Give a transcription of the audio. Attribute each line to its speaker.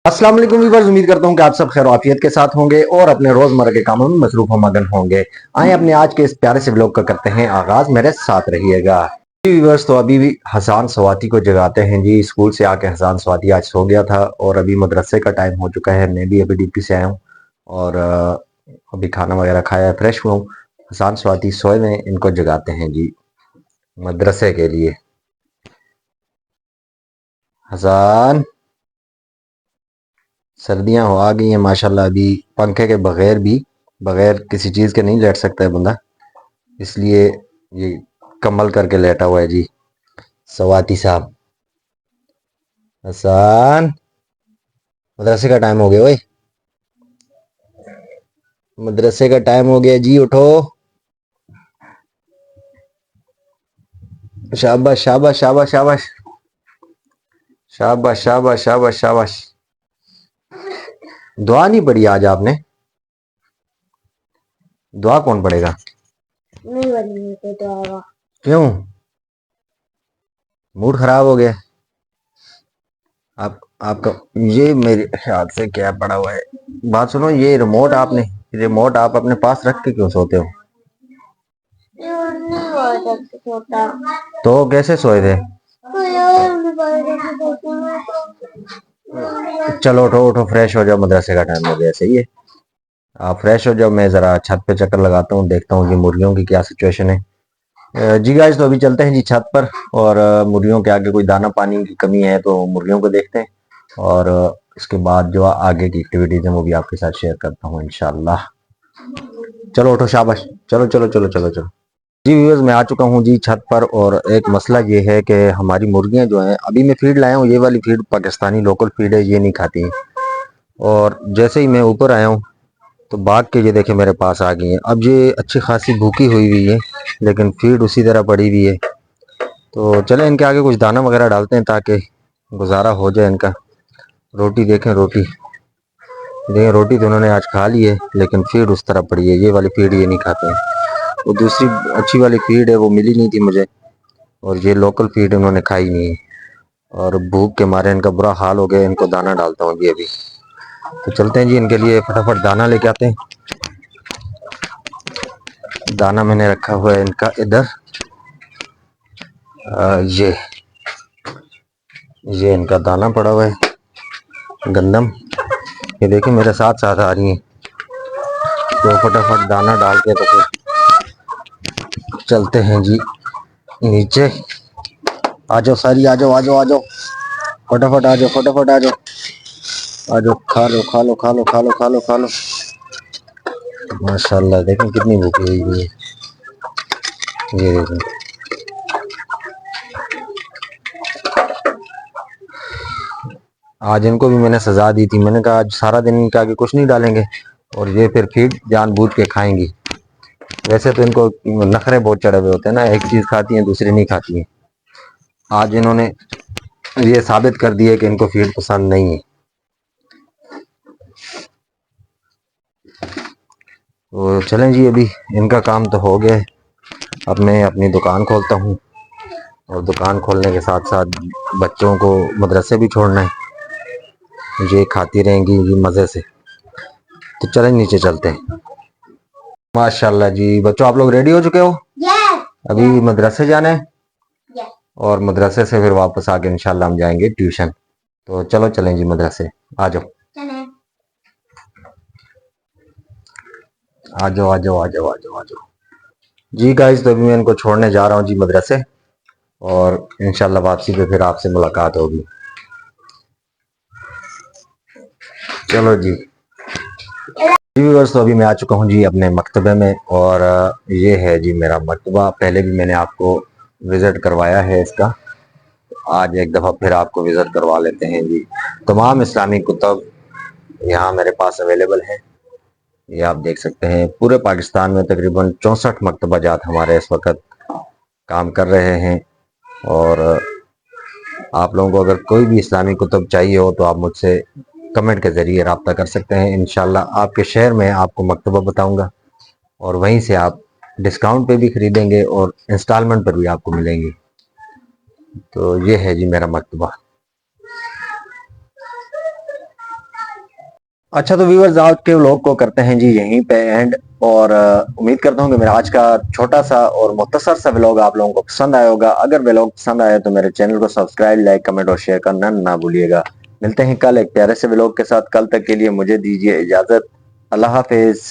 Speaker 1: अस्सलाम वालेकुम व्यूअर्स, उम्मीद करता हूँ कि आप सब खैर आफियत के साथ होंगे और अपने रोजमर्रा के कामों में मसरूफ व मगन होंगे। आए अपने आज के इस प्यारे से व्लॉग का करते हैं आगाज, मेरे साथ रहिएगा। जी व्यूअर्स, तो अभी भी हसान स्वाति को जगाते हैं जी। स्कूल से आके हसान स्वाति आज सो गया था और अभी मदरसे का टाइम हो चुका है। मैं भी अभी ड्यूटी से आया हूँ और अभी खाना वगैरह खाया है, फ्रेश हुआ हूँ। हसान स्वाति सोए में, इनको जगाते हैं जी मदरसे के लिए। हसान, सर्दियां हो आ गई हैं माशाल्लाह। अभी पंखे के बगैर भी, बगैर किसी चीज के नहीं लेट सकता है बंदा, इसलिए ये कम्बल करके लेटा हुआ है जी सवाती साहब। हसन, मदरसे का टाइम हो गया ओए, मदरसे का टाइम हो गया जी, उठो। शाबाश शाबाश शाबाश शाबाश शाबाश शाबाश शाबाश शाबाश। दुआ नहीं पढ़ी आज आपने? दुआ कौन पढ़ेगा? नहीं पढ़ी तो दुआ। क्यों, मूड खराब हो गया? आप आपका ये मेरे ख्याल से क्या पड़ा हुआ है। बात सुनो, ये रिमोट आपने, रिमोट आप अपने पास रख के क्यों सोते हो? तो कैसे सोए थे? चलो उठो उठो, फ्रेश हो जाओ, मदरसे का टाइम हो गया। सही है, आप फ्रेश हो जाओ। मैं जरा छत पे चक्कर लगाता हूँ, देखता हूँ कि मुर्गियों की क्या सिचुएशन है। जी गाइस, तो अभी चलते हैं जी छत पर और मुर्गियों के आगे कोई दाना पानी की कमी है तो मुर्गियों को देखते हैं और इसके बाद जो आगे की एक्टिविटीज है वो भी आपके साथ शेयर करता हूँ इंशाल्लाह। चलो उठो, शाबाश, चलो चलो चलो चलो चलो। जी व्यूअर्स, मैं आ चुका हूँ जी छत पर और एक मसला ये है कि हमारी मुर्गियां जो हैं, अभी मैं फीड लाया हूँ, ये वाली फीड पाकिस्तानी लोकल फीड है, ये नहीं खाती। और जैसे ही मैं ऊपर आया हूँ तो भाग के ये देखे मेरे पास आ गई हैं। अब ये अच्छी खासी भूखी हुई हुई है लेकिन फीड उसी तरह पड़ी हुई है। तो चले इनके आगे कुछ दाना वगैरह डालते हैं ताकि गुजारा हो जाए इनका। रोटी देखें, रोटी देखें, रोटी तो उन्होंने आज खा ली है लेकिन फीड उस तरह पड़ी है। ये वाली फीड ये नहीं खाते हैं। वो दूसरी अच्छी वाली फीड है वो मिली नहीं थी मुझे और ये लोकल फीड उन्होंने खाई नहीं है और भूख के मारे इनका बुरा हाल हो गया। इनको दाना डालता हूँ जी अभी। तो चलते हैं जी, इनके लिए फटाफट दाना लेके आते हैं। दाना मैंने रखा हुआ है इनका इधर। ये इनका दाना पड़ा हुआ है, गंदम। ये देखिए मेरे साथ साथ आ रही हैं, तो फटाफट दाना डाल के तो फिर चलते हैं जी नीचे। आ जाओ सारी, आ जाओ आ जाओ आ जाओ, फटाफट आ जाओ, फटाफट आ जाओ, आ जाओ, खा लो खा लो खा लो खा लो खा लो खा लो। माशाल्लाह, देखें कितनी भूखी हुई है। ये देखें, आज इनको भी मैंने सजा दी थी। मैंने कहा आज सारा दिन इनके आगे कुछ नहीं डालेंगे और ये फिर फीड जानबूझ के खाएंगी। वैसे तो इनको नखरे बहुत चढ़े हुए होते हैं ना, एक चीज खाती हैं दूसरी नहीं खाती हैं। आज इन्होंने ये साबित कर दिया कि इनको फीड पसंद नहीं है। तो चलें जी, अभी इनका काम तो हो गया है। अब मैं अपनी दुकान खोलता हूँ और दुकान खोलने के साथ साथ बच्चों को मदरसे भी छोड़ना है। ये खाती रहेंगी ये मज़े से। तो चलें नीचे चलते हैं। माशाल्लाह जी बच्चों, आप लोग रेडी हो चुके हो? yes, अभी yes. मदरसे जाना है yes. और मदरसे से फिर वापस आके इंशाल्लाह हम जाएंगे ट्यूशन। तो चलो चलें जी मदरसे, आ जाओ आ जाओ आ जाओ आ जाओ आ जाओ आ जाओ। जी गाइस, तो अभी मैं इनको छोड़ने जा रहा हूँ जी मदरसे और इंशाल्लाह वापसी पे फिर आपसे मुलाकात होगी। चलो जी। व्यूअर्स, तो अभी मैं आ चुका हूँ जी अपने मकतबे में और ये है जी मेरा मकतबा। पहले भी मैंने आपको विज़िट करवाया है इसका, आज एक दफ़ा फिर आपको विज़िट करवा लेते हैं जी। तमाम इस्लामी कुतब यहाँ मेरे पास अवेलेबल हैं। ये आप देख सकते हैं, पूरे पाकिस्तान में तकरीबन 64 मकतबा जात हमारे इस वक्त काम कर रहे हैं। और आप लोगों को अगर कोई भी इस्लामी कुतब चाहिए हो तो आप मुझसे कमेंट के ज़रिए रब्ता कर सकते हैं। इंशाल्लाह आपके शहर में आपको मकतबा बताऊंगा और वहीं से आप डिस्काउंट पे भी खरीदेंगे और इंस्टॉलमेंट पर भी आपको मिलेंगे। तो ये है जी मेरा मकतबा। अच्छा तो व्यूअर्स आज के व्लॉग को करते हैं जी यहीं पे एंड। और उम्मीद करता हूँ कि मेरा आज का छोटा सा और मुख्तसर सा व्लॉग आप लोगों को पसंद आया होगा। अगर व्लॉग पसंद आया तो मेरे चैनल को सब्सक्राइब, लाइक, कमेंट और शेयर करना ना भूलिएगा। मिलते हैं कल एक प्यारे से व्लॉग के साथ। कल तक के लिए मुझे दीजिए इजाजत। अल्लाह हाफिज।